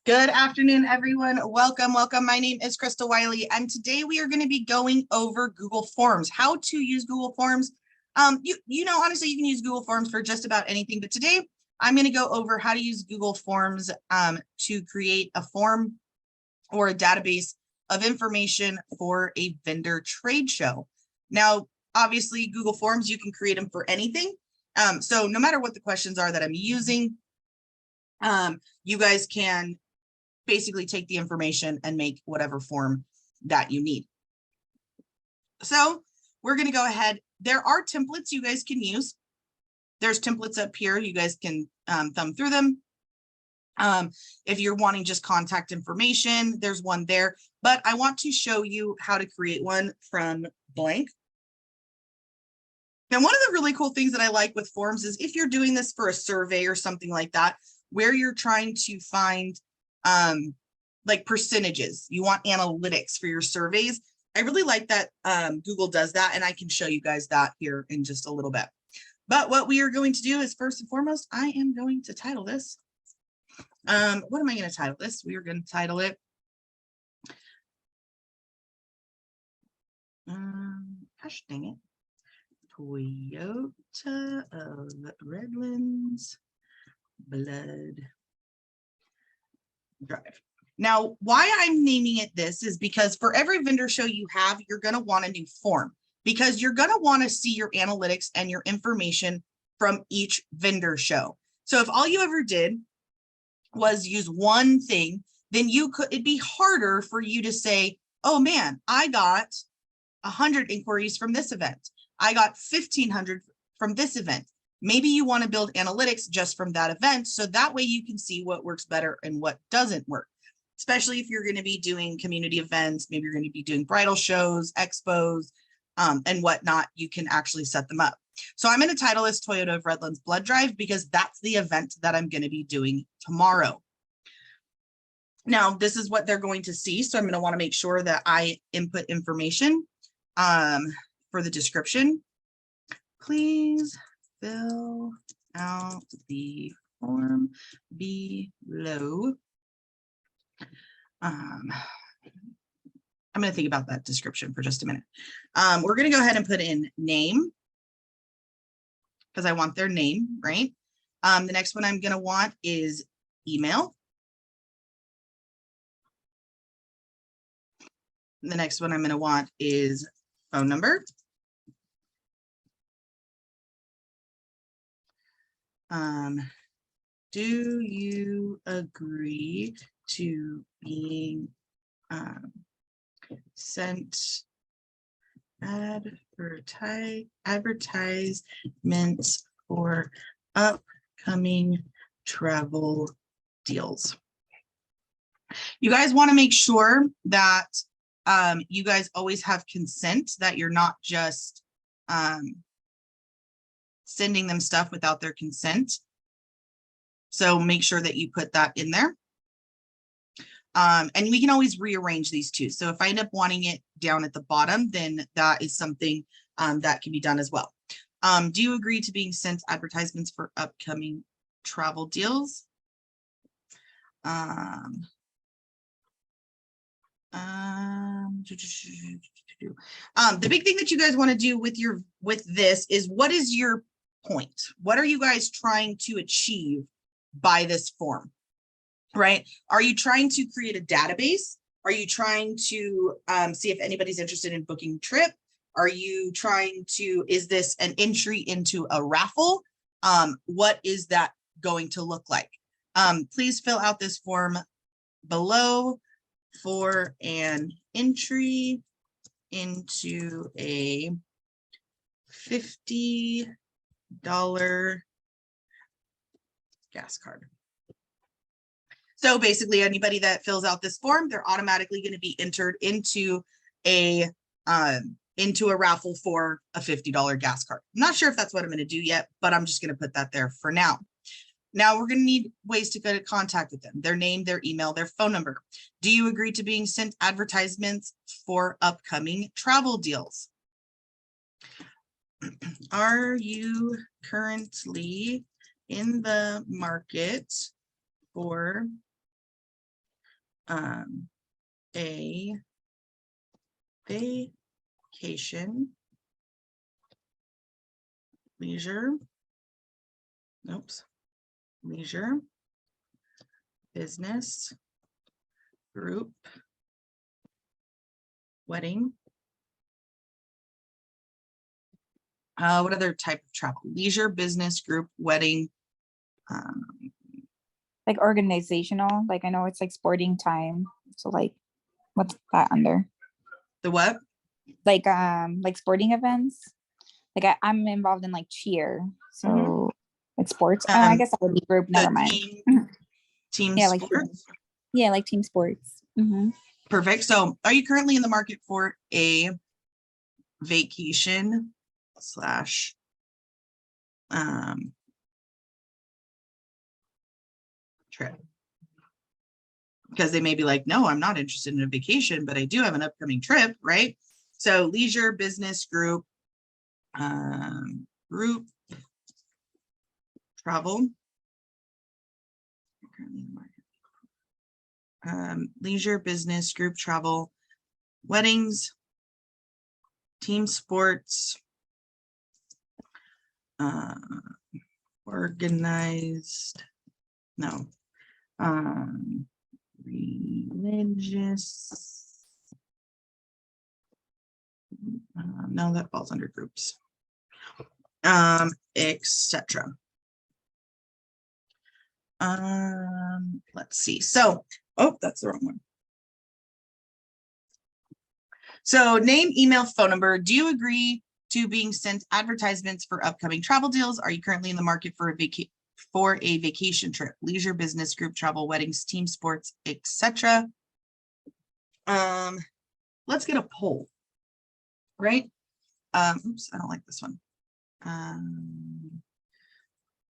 Good afternoon, everyone. Welcome. My name is Crystal Wiley, and today we are going to be going over Google Forms, how to use Google Forms. Honestly, you can use Google Forms for just about anything, but today I'm going to go over how to use Google Forms to create a form or a database of information for a vendor trade show. Now, obviously, Google Forms, you can create them for anything. So no matter what the questions are that I'm using, you guys can basically take the information and make whatever form that you need. So we're going to go ahead. There are templates you guys can use. There's templates up here. You guys can thumb through them. If you're wanting just contact information, there's one there, but I want to show you how to create one from blank. And one of the really cool things that I like with forms is if you're doing this for a survey or something like that, where you're trying to find like percentages, you want analytics for your surveys. I really like that Google does that, and I can show you guys that here in just a little bit. But what we are going to do is first and foremost, I am going to title this. What am I going to title this? We are going to title it gosh dang it, Toyota of Redlands Blood Drive. Now, why I'm naming it this is because for every vendor show you have, you're going to want a new form because you're going to want to see your analytics and your information from each vendor show. So if all you ever did was use one thing, then it'd be harder for you to say, oh man, I got 100 inquiries from this event. I got 1,500 from this event. Maybe you want to build analytics just from that event, so that way you can see what works better and what doesn't work, especially if you're going to be doing community events, maybe you're going to be doing bridal shows, expos, and whatnot. You can actually set them up. So I'm going to title this Toyota of Redlands Blood Drive because that's the event that I'm going to be doing tomorrow. Now, this is what they're going to see, so I'm going to want to make sure that I input information for the description. Please fill out the form below. I'm going to think about that description for just a minute. We're going to go ahead and put in name because I want their name, right? The next one I'm going to want is email. The next one I'm going to want is phone number. Do you agree to being sent advertisements for upcoming travel deals? You guys want to make sure that you guys always have consent, that you're not just sending them stuff without their consent. So make sure that you put that in there. And we can always rearrange these too. So if I end up wanting it down at the bottom, then that is something that can be done as well. Do you agree to being sent advertisements for upcoming travel deals? The big thing that you guys want to do with this is, what is your point? What are you guys trying to achieve by this form, right? Are you trying to create a database? Are you trying to see if anybody's interested in booking a trip? Are you trying to, is this an entry into a raffle? What is that going to look like? Please fill out this form below for an entry into a $50 gas card. So basically, anybody that fills out this form, they're automatically going to be entered into a raffle for a $50 gas card. I'm not sure if that's what I'm going to do yet, but I'm just going to put that there for now. Now we're going to need ways to get in contact with them: their name, their email, their phone number. Do you agree to being sent advertisements for upcoming travel deals? Are you currently in the market for a vacation, leisure, leisure, business, group, wedding. What other type of travel? Leisure, business, group, wedding. Like organizational, like I know it's like sporting time. So like, what's that under? The what? Like sporting events. Like I'm involved in like cheer. So like sports. I guess that would be group, never mind. Team Yeah, sports. Like team sports. Perfect. So are you currently in the market for a vacation slash trip? Because they may be like, no, I'm not interested in a vacation, but I do have an upcoming trip, right? So leisure, business, group, travel. Leisure, business, group travel, weddings, team sports, organized, no, religious, no, that falls under groups, etc. Let's see. So, oh, that's the wrong one. So name, email, phone number. Do you agree to being sent advertisements for upcoming travel deals? Are you currently in the market for a vacation trip, leisure, business, group travel, weddings, team sports, etc.? Let's get a poll, right? Oops, I don't like this one.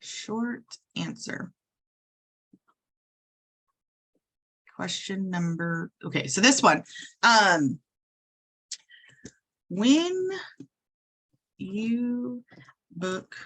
Short answer. Question number, okay, so this one. When you book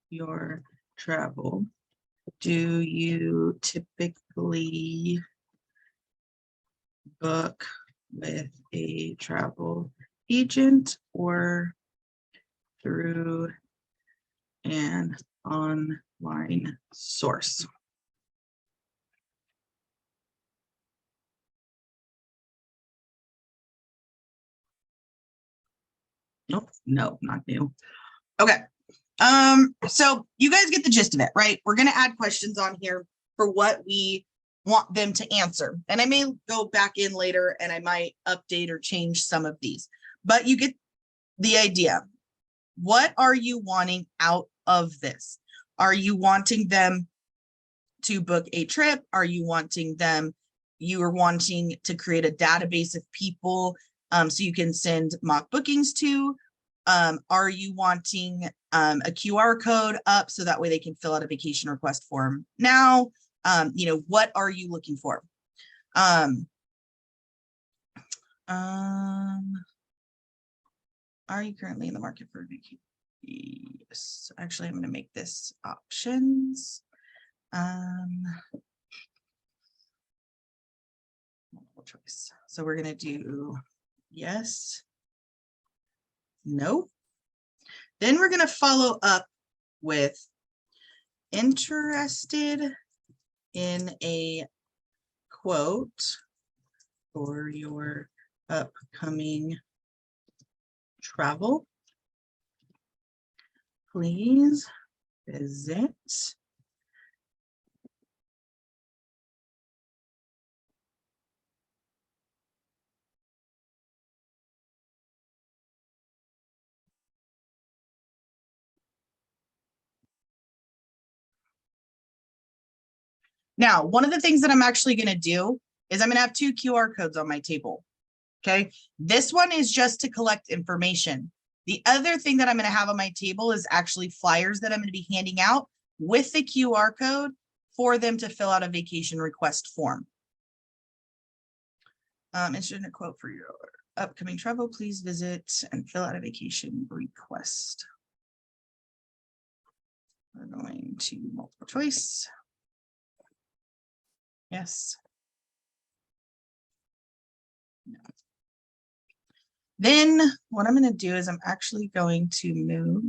your travel, do you typically book with a travel agent or through an online source? Nope, no, not new. Okay. So you guys get the gist of it, right? We're going to add questions on here for what we want them to answer. And I may go back in later and I might update or change some of these, but you get the idea. What are you wanting out of this? Are you wanting them to book a trip? Are you wanting to create a database of people so you can send mock bookings to? Are you wanting a QR code up so that way they can fill out a vacation request form now? What are you looking for? Are you currently in the market for a vacation? Yes, actually, I'm going to make this options. Multiple choice. So we're going to do yes, no. Then we're going to follow up with interested in a quote for your upcoming travel. Please visit Now, one of the things that I'm actually going to do is I'm going to have 2 QR codes on my table. Okay. This one is just to collect information. The other thing that I'm going to have on my table is actually flyers that I'm going to be handing out with the QR code for them to fill out a vacation request form. Interested in a quote for your upcoming travel, please visit and fill out a vacation request. We're going to multiple choice. Yes. No. Then what I'm going to do is I'm actually going to move.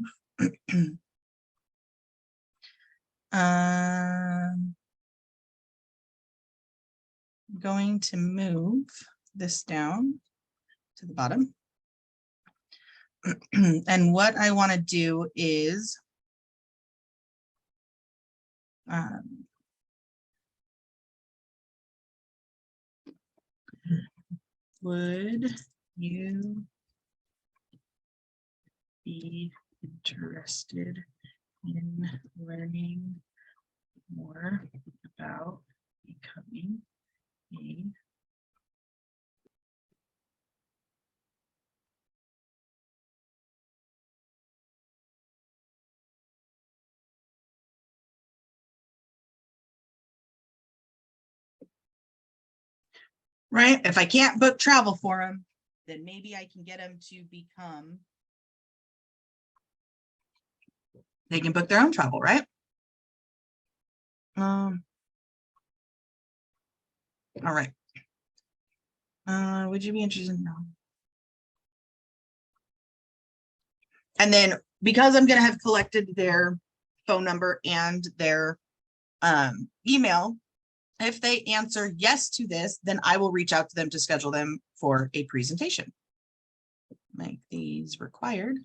Going to move this down to the bottom. And what I want to do is would you be interested in learning more about becoming a right? If I can't book travel for them, then maybe I can get them to become, they can book their own travel, right? All right. Would you be interested in? No. And then because I'm going to have collected their phone number and their email, if they answer yes to this, then I will reach out to them to schedule them for a presentation. Make these required.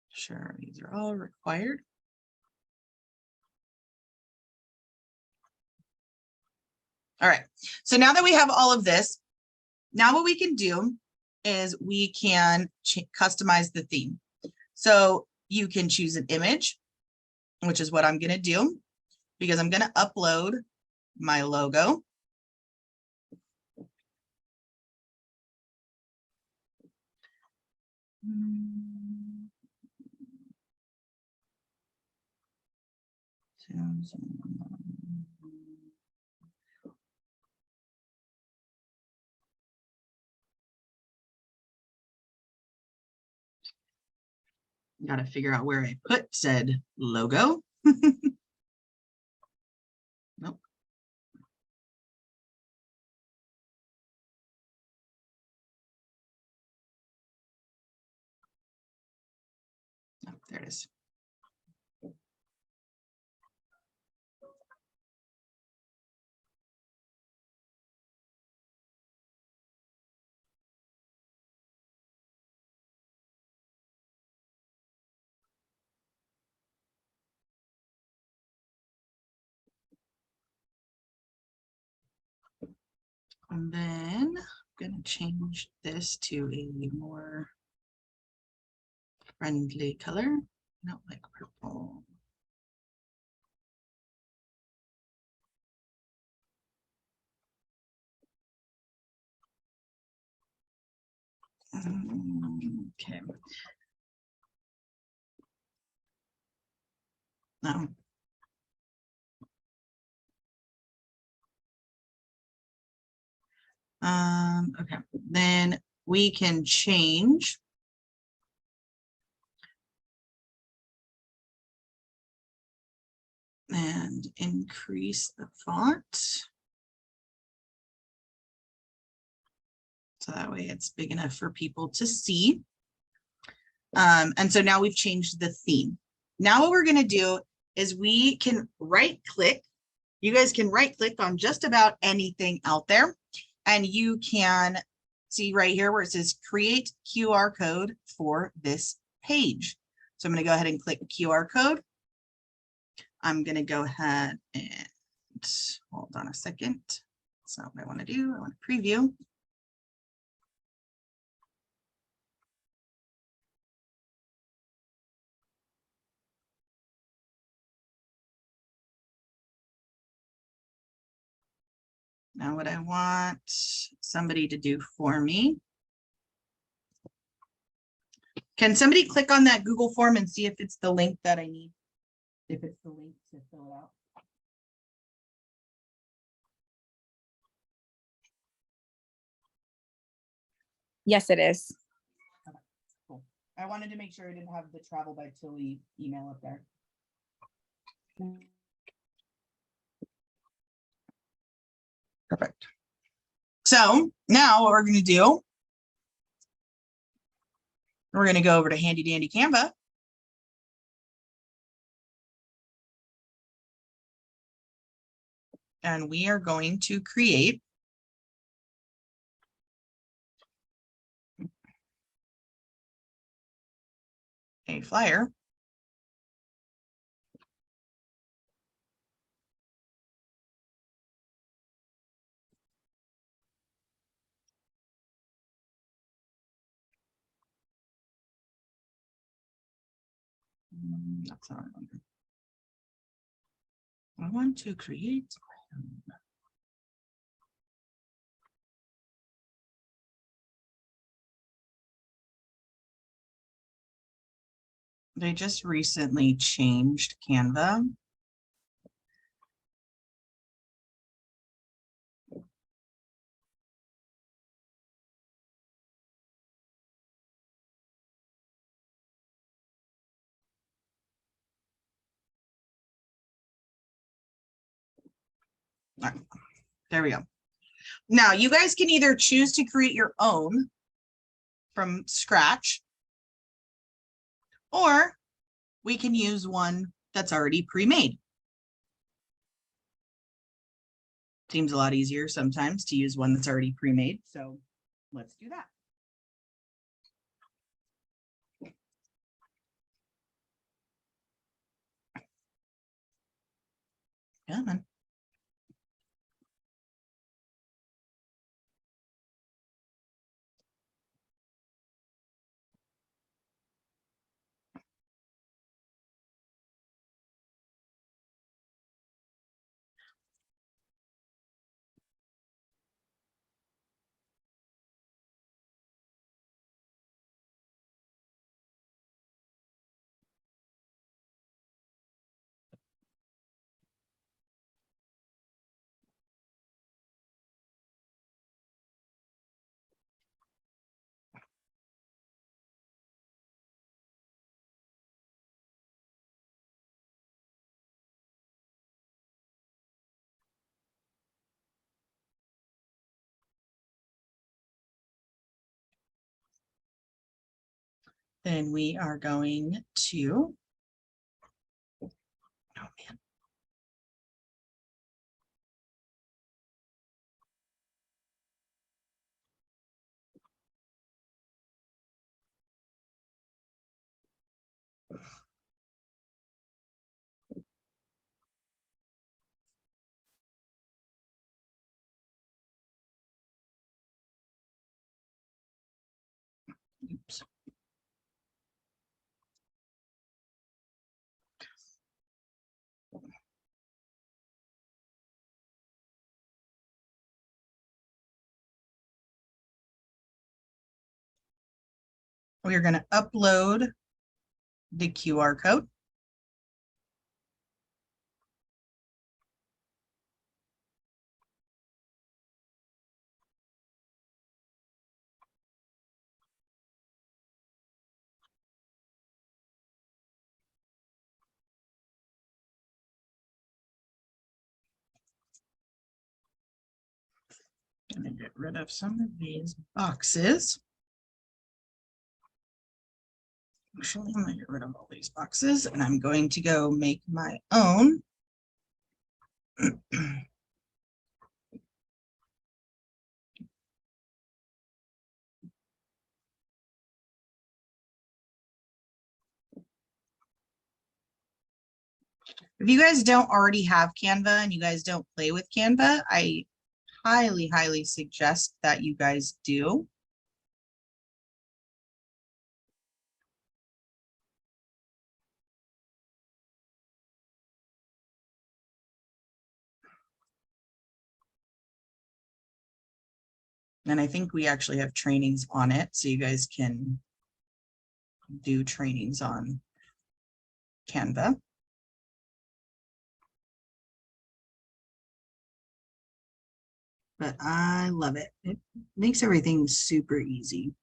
Sure, these are all required. All right, so now that we have all of this, now what we can do is we can customize the theme. So you can choose an image, which is what I'm going to do, because I'm going to upload my logo. Got to figure out where I put said logo. Nope. Oh, there it is. And then I'm going to change this to a more friendly color, not like purple. Okay. No. Okay, then we can change and increase the font. So that way it's big enough for people to see. And so now we've changed the theme. Now what we're going to do is we can right click. You guys can right click on just about anything out there. And you can see right here where it says create QR code for this page. So I'm going to go ahead and click QR code. I'm going to go ahead and hold on a second. That's not what I want to do. I want to preview. Now what I want somebody to do for me. Can somebody click on that Google form and see if it's the link that I need? If it's the link to fill it out. Yes, it is. Okay, cool. I wanted to make sure I didn't have the Travel by Tilly email up there. Perfect. So now what we're going to do, we're going to go over to Handy Dandy Canva. And we are going to create a flyer. That's not what I want to create. They just recently changed Canva. All right, there we go. Now you guys can either choose to create your own from scratch, or we can use one that's already pre-made. Seems a lot easier sometimes to use one that's already pre-made. So let's do that. Come on. Then we are going to, oh man. Oops. We're going to upload the QR code. I'm going to get rid of some of these boxes. Actually, I'm going to get rid of all these boxes and I'm going to go make my own. If you guys don't already have Canva and you guys don't play with Canva, I highly, highly suggest that you guys do. And I think we actually have trainings on it, so you guys can do trainings on Canva. But I love it. It makes everything super easy.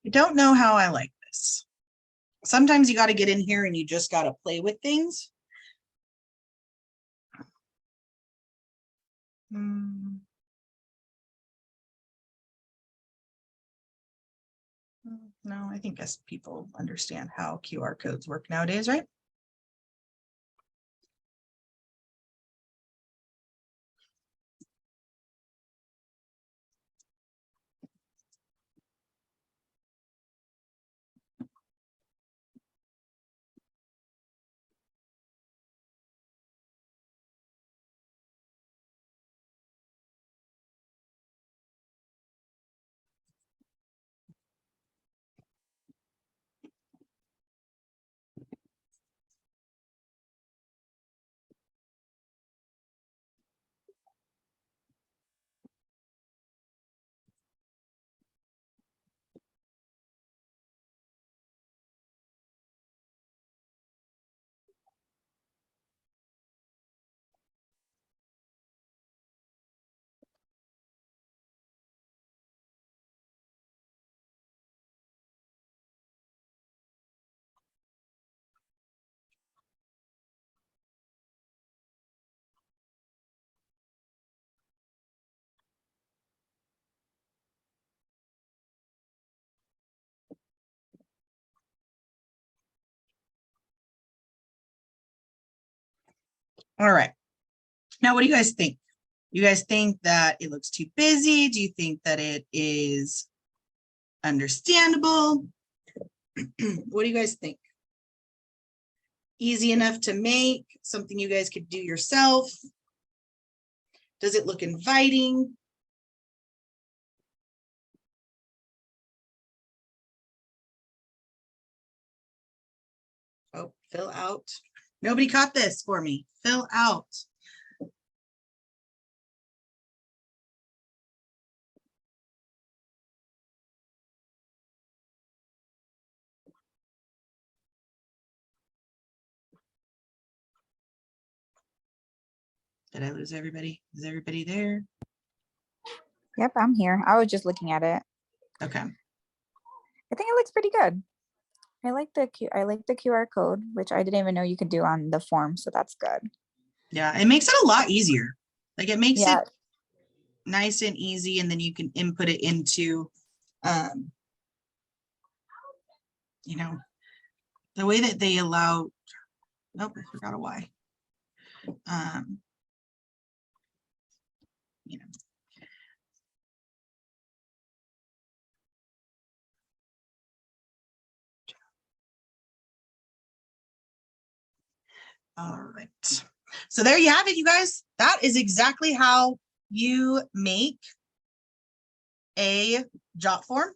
I don't know how I like this. Sometimes you got to get in here and you just got to play with things. No, I think as people understand how QR codes work nowadays, right? All right. Now, what do you guys think? You guys think that it looks too busy? Do you think that it is understandable? What do you guys think? Easy enough to make, something you guys could do yourself? Does it look inviting? Oh, fill out. Nobody caught this for me. Fill out. Did I lose everybody? Is everybody there? Yep, I'm here. I was just looking at it. Okay. I think it looks pretty good. I like the QR code, which I didn't even know you could do on the form, so that's good. Yeah, it makes it a lot easier. Like it makes Yeah. it nice and easy, and then you can input it into, you know, the way that they allow. Nope, I forgot a Y. You know. All right. So there you have it, you guys. That is exactly how you make a jot form.